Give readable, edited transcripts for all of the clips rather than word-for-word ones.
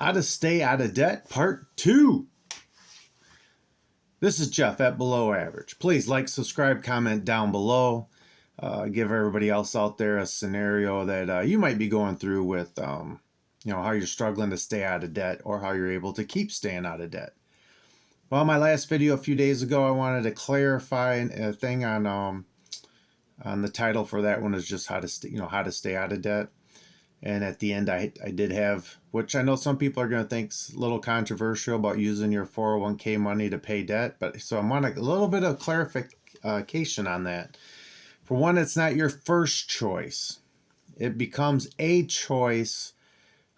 How to Stay Out of Debt, Part 2. This is Jeff at Below Average. Please like, subscribe, comment down below. Give everybody else out there a scenario that you might be going through with, how you're struggling to stay out of debt or how you're able to keep staying out of debt. Well, my last video a few days ago, I wanted to clarify a thing on the title for that one is just how to stay out of debt. And at the end, I did have, which I know some people are going to think is a little controversial about using your 401k money to pay debt. But so I want a little bit of clarification on that. For one, it's not your first choice. It becomes a choice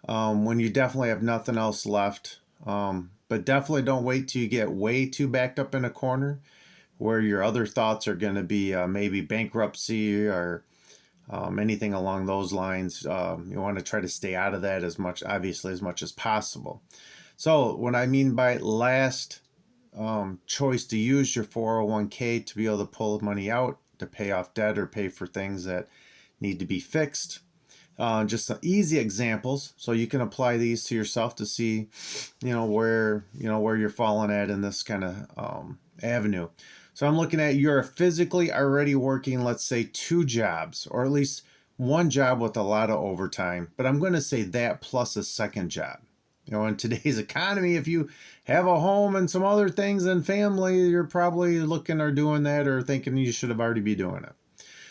when you definitely have nothing else left. But definitely don't wait till you get way too backed up in a corner where your other thoughts are going to be maybe bankruptcy or anything along those lines. You want to try to stay out of that as much as possible. So what I mean by last choice to use your 401k to be able to pull money out to pay off debt or pay for things that need to be fixed. Just some easy examples so you can apply these to yourself to see where you're falling at in this kind of avenue. So I'm looking at you're physically already working, let's say 2 jobs, or at least 1 job with a lot of overtime. But I'm going to say that plus a second job. In today's economy, if you have a home and some other things and family, you're probably looking or doing that or thinking you should have already be doing it.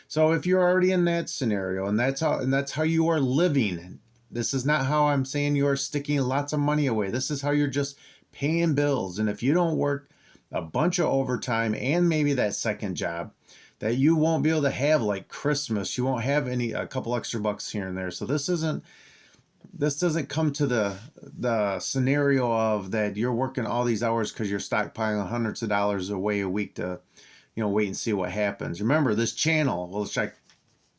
So if you're already in that scenario and that's how you are living, this is not how I'm saying you are sticking lots of money away. This is how you're just paying bills. And if you don't work a bunch of overtime and maybe that second job, that you won't be able to have like Christmas. You won't have a couple extra bucks here and there. So this doesn't come to the scenario of that you're working all these hours because you're stockpiling hundreds of dollars away a week to wait and see what happens. Remember, this channel, which I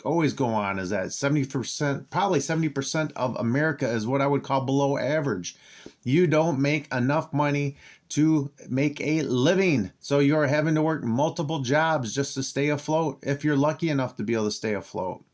always go on, is that 70% of America is what I would call below average. You don't make enough money to make a living. So you're having to work multiple jobs just to stay afloat, if you're lucky enough to be able to stay afloat.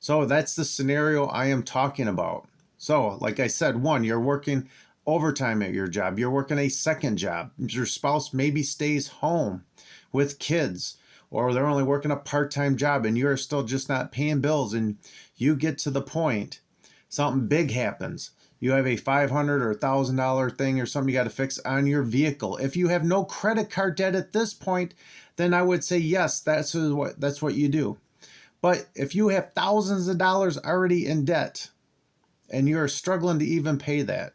So that's the scenario I am talking about. So like I said, 1, you're working overtime at your job. You're working a second job. Your spouse maybe stays home with kids, or they're only working a part-time job and you're still just not paying bills, and you get to the point something big happens. You have a $500 or $1,000 thing or something you got to fix on your vehicle. If you have no credit card debt at this point, then I would say yes, that's what you do. But if you have thousands of dollars already in debt and you're struggling to even pay that,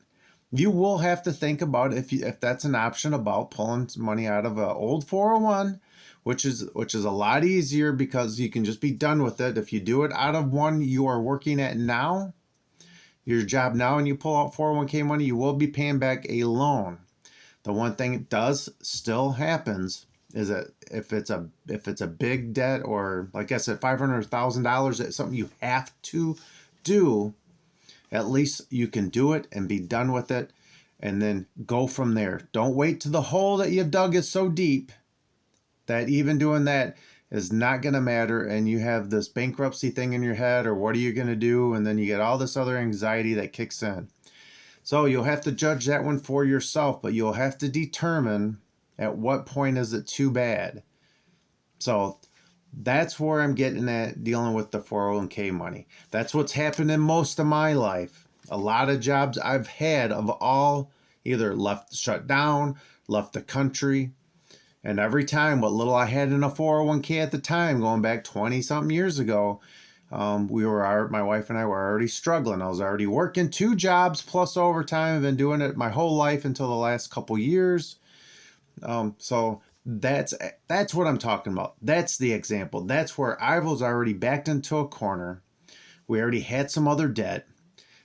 you will have to think about if that's an option about pulling money out of an old 401, which is a lot easier because you can just be done with it. If you do it out of one you are working at now, your job now, and you pull out 401k money, you will be paying back a loan. The one thing it does still happens is that if it's a big debt, or like I said, $500 or $1,000, it's something you have to do. At least you can do it and be done with it and then go from there. Don't wait till the hole that you've dug is so deep that even doing that is not going to matter, and you have this bankruptcy thing in your head, or what are you going to do? And then you get all this other anxiety that kicks in. So you'll have to judge that one for yourself, but you'll have to determine at what point is it too bad. So that's where I'm getting at dealing with the 401k money. That's what's happened in most of my life. A lot of jobs I've had of all either shut down, left the country. And every time, what little I had in a 401k at the time, going back 20 something years ago, my wife and I were already struggling. I was already working 2 jobs plus overtime. I've been doing it my whole life until the last couple years. So that's what I'm talking about. That's the example. That's where I was already backed into a corner. We already had some other debt.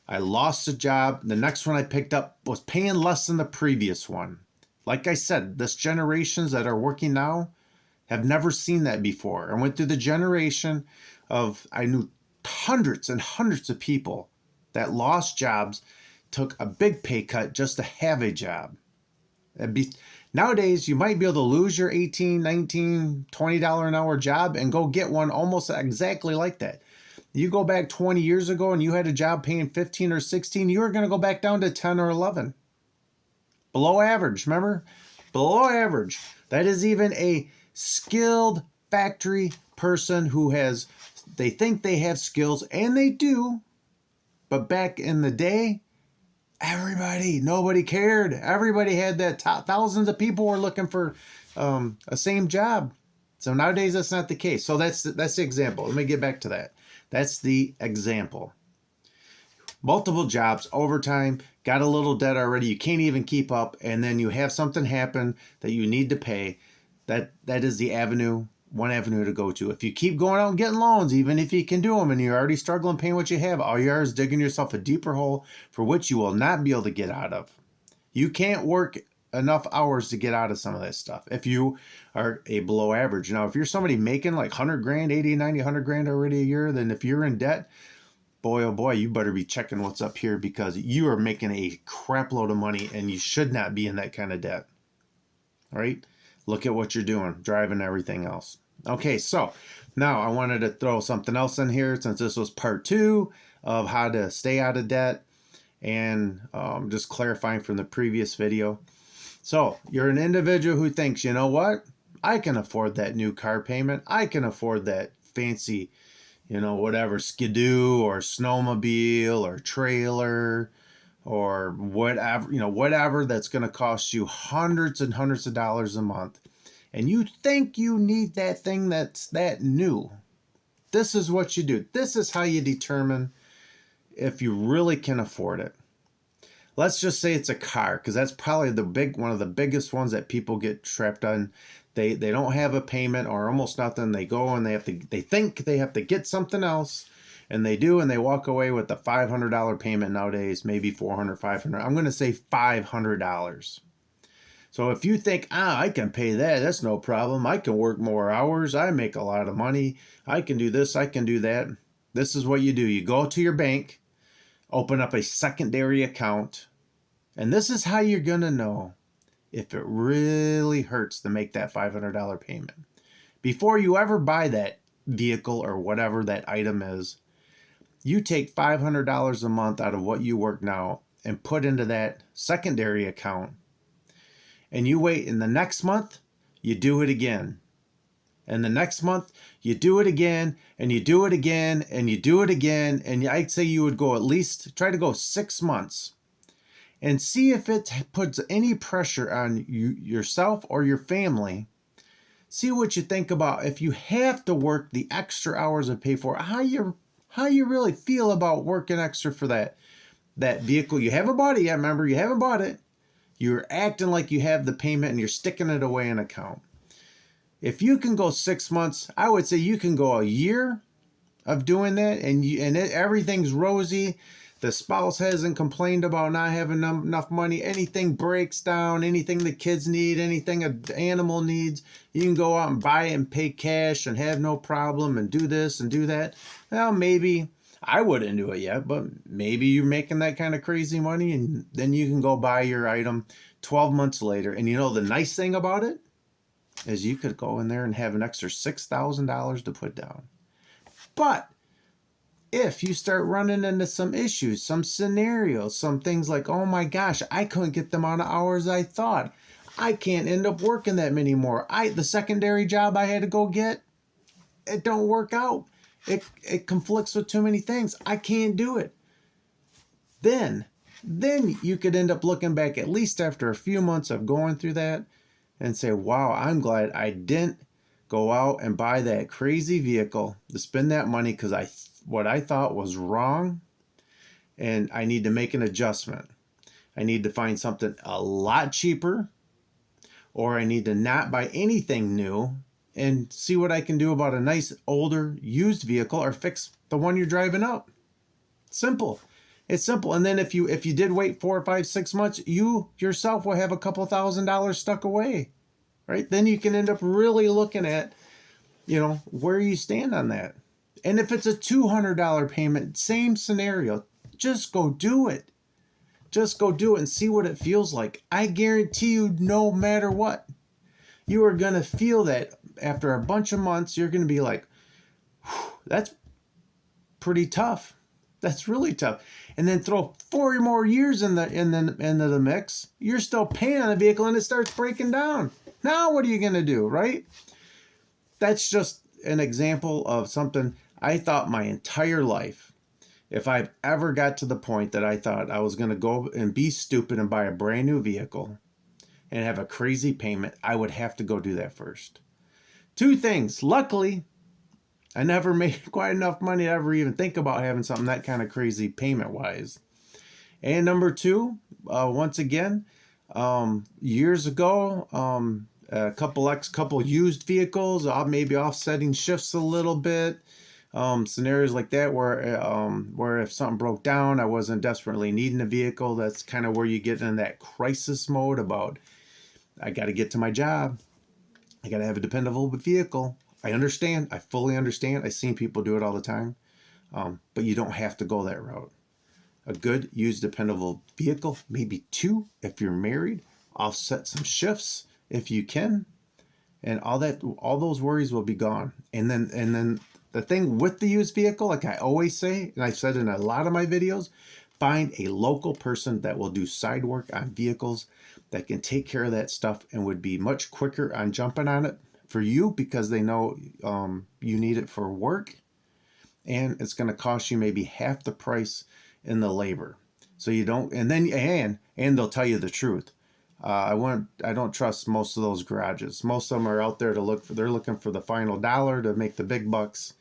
I lost a job. The next one I picked up was paying less than the previous one. Like I said, this generations that are working now have never seen that before. I went through the generation of, I knew hundreds and hundreds of people that lost jobs, took a big pay cut just to have a job. Nowadays, you might be able to lose your $18, $19, $20 an hour job and go get one almost exactly like that. You go back 20 years ago and you had a job paying 15 or 16, you were going to go back down to 10 or 11. Below average, remember? Below average. That is even a skilled factory person who they think they have skills, and they do. But back in the day, nobody cared. Everybody had that. Thousands of people were looking for a same job. So nowadays, that's not the case. So that's the example. Let me get back to that. That's the example. Multiple jobs, overtime, got a little debt already. You can't even keep up. And then you have something happen that you need to pay. That is the avenue, one avenue to go to. If you keep going out and getting loans, even if you can do them and you're already struggling paying what you have, all you are is digging yourself a deeper hole for which you will not be able to get out of. You can't work enough hours to get out of some of that stuff if you are a below average. Now, if you're somebody making like 100 grand, 80, 90, 100 grand already a year, then if you're in debt, boy, oh boy, you better be checking what's up here, because you are making a crap load of money and you should not be in that kind of debt. All right? Look at what you're doing, driving everything else. Okay, so now I wanted to throw something else in here, since this was part 2 of how to stay out of debt, and just clarifying from the previous video. So you're an individual who thinks, you know what? I can afford that new car payment. I can afford that fancy, whatever, skidoo or snowmobile or trailer or whatever that's going to cost you hundreds and hundreds of dollars a month. And you think you need that thing that's that new. This is what you do. This is how you determine if you really can afford it. Let's just say it's a car, because that's probably one of the biggest ones that people get trapped on. They don't have a payment or almost nothing. They go and they think they have to get something else, and they do, and they walk away with a $500 payment nowadays, maybe $400, $500. I'm going to say $500. So if you think, I can pay that, that's no problem. I can work more hours. I make a lot of money. I can do this. I can do that. This is what you do. You go to your bank, open up a secondary account, and this is how you're going to know if it really hurts to make that $500 payment. Before you ever buy that vehicle or whatever that item is, you take $500 a month out of what you work now and put into that secondary account, and you wait, and the next month you do it again. And the next month you do it again, and you do it again, and you do it again. And I'd say you would go at least, try to go 6 months and see if it puts any pressure on yourself or your family. See what you think about if you have to work the extra hours and pay for it, how you really feel about working extra for that vehicle. You haven't bought it yet, remember, you haven't bought it. You're acting like you have the payment and you're sticking it away in an account. If you can go 6 months, I would say you can go a year of doing that, and everything's rosy. The spouse hasn't complained about not having enough money. Anything breaks down, anything the kids need, anything an animal needs, you can go out and buy it and pay cash and have no problem and do this and do that. Well, maybe I wouldn't do it yet, but maybe you're making that kind of crazy money, and then you can go buy your item 12 months later. And the nice thing about it is you could go in there and have an extra $6,000 to put down. But if you start running into some issues, some scenarios, some things like, oh my gosh, I couldn't get the amount of hours I thought. I can't end up working that many more. The secondary job I had to go get, it don't work out. It conflicts with too many things. I can't do it. Then you could end up looking back, at least after a few months of going through that, and say, wow, I'm glad I didn't go out and buy that crazy vehicle to spend that money, because what I thought was wrong, and I need to make an adjustment. I need to find something a lot cheaper, or I need to not buy anything new and see what I can do about a nice older used vehicle, or fix the one you're driving up. Simple. It's simple. And then if you did wait 4 or 5, 6 months, you yourself will have a couple $1,000s stuck away, right? Then you can end up really looking at, where you stand on that. And if it's a $200 payment, same scenario, just go do it. Just go do it and see what it feels like. I guarantee you, no matter what, you are going to feel that after a bunch of months. You're going to be like, that's pretty tough. That's really tough. And then throw 4 more years into the mix. You're still paying on a vehicle and it starts breaking down. Now what are you going to do, right? That's just an example of something I thought my entire life, if I've ever got to the point that I thought I was going to go and be stupid and buy a brand new vehicle and have a crazy payment, I would have to go do that first. 2 things. Luckily, I never made quite enough money to ever even think about having something that kind of crazy payment-wise. And number 2, once again, years ago, a couple used vehicles, maybe offsetting shifts a little bit, scenarios like that where if something broke down, I wasn't desperately needing a vehicle. That's kind of where you get in that crisis mode about, I got to get to my job. I got to have a dependable vehicle. I understand. I fully understand. I've seen people do it all the time. But you don't have to go that route. A good, used, dependable vehicle, maybe 2 if you're married. Offset some shifts if you can. And all those worries will be gone. And then the thing with the used vehicle, like I always say, and I've said in a lot of my videos, find a local person that will do side work on vehicles that can take care of that stuff and would be much quicker on jumping on it for you because they know you need it for work, and it's going to cost you maybe half the price in the labor. So you don't, and they'll tell you the truth. I don't trust most of those garages. Most of them are out there they're looking for the final dollar to make the big bucks.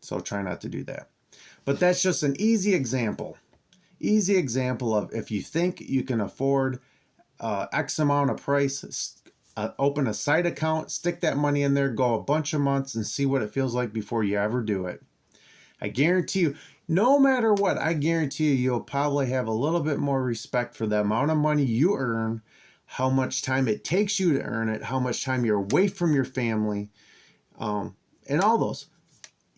So try not to do that. But that's just an easy example of if you think you can afford X amount of price, open a side account, stick that money in there, go a bunch of months and see what it feels like before you ever do it. I guarantee you, no matter what, I guarantee you'll probably have a little bit more respect for the amount of money you earn, how much time it takes you to earn it, how much time you're away from your family, and all those.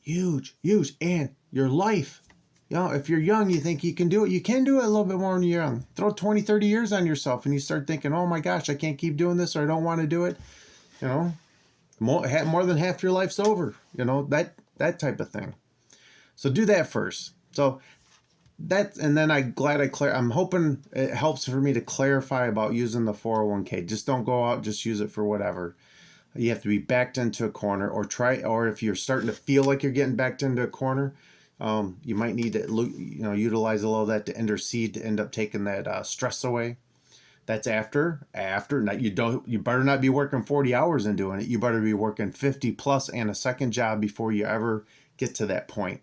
Huge. And your life. If you're young, you think you can do it. You can do it a little bit more when you're young. Throw 20, 30 years on yourself and you start thinking, oh my gosh, I can't keep doing this or I don't want to do it. More than half your life's over. That type of thing. So do that first. So and then I'm hoping it helps for me to clarify about using the 401k. Just don't go out, just use it for whatever. You have to be backed into a corner or if you're starting to feel like you're getting backed into a corner, you might need to utilize a little of that to intercede to end up taking that stress away. That's after. You better not be working 40 hours and doing it. You better be working 50 plus and a second job before you ever get to that point.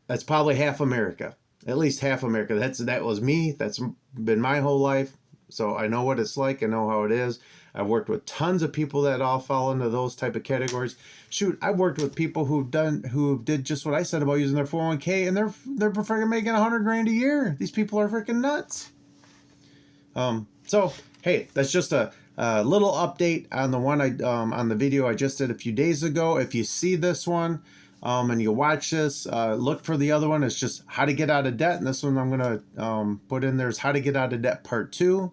That's probably half America, at least half America. That was me. That's been my whole life. So I know what it's like. I know how it is. I've worked with tons of people that all fall into those type of categories. Shoot, I've worked with people who did just what I said about using their 401k, and they're freaking making $100,000 a year. These people are freaking nuts. So hey, that's just a little update on the one on the video I just did a few days ago. If you see this one, and you watch this, look for the other one. It's just how to get out of debt, and this one I'm gonna put in there is how to get out of debt part 2.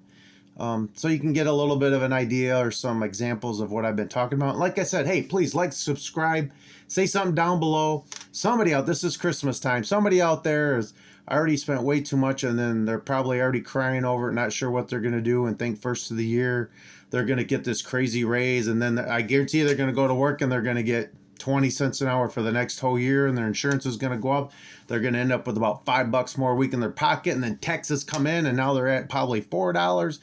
So you can get a little bit of an idea or some examples of what I've been talking about. Like I said, hey, please like, subscribe, say something down below. This is Christmas time. Somebody out there has already spent way too much, and then they're probably already crying over it, not sure what they're going to do, and think first of the year they're going to get this crazy raise. And then I guarantee they're going to go to work and they're going to get 20 cents an hour for the next whole year, and their insurance is going to go up. They're going to end up with about $5 more a week in their pocket, and then taxes come in, and now they're at probably $4.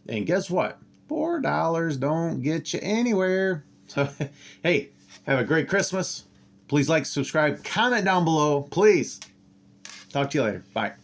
And guess what? $4 don't get you anywhere. So, hey, have a great Christmas. Please like, subscribe, comment down below. Please. Talk to you later. Bye.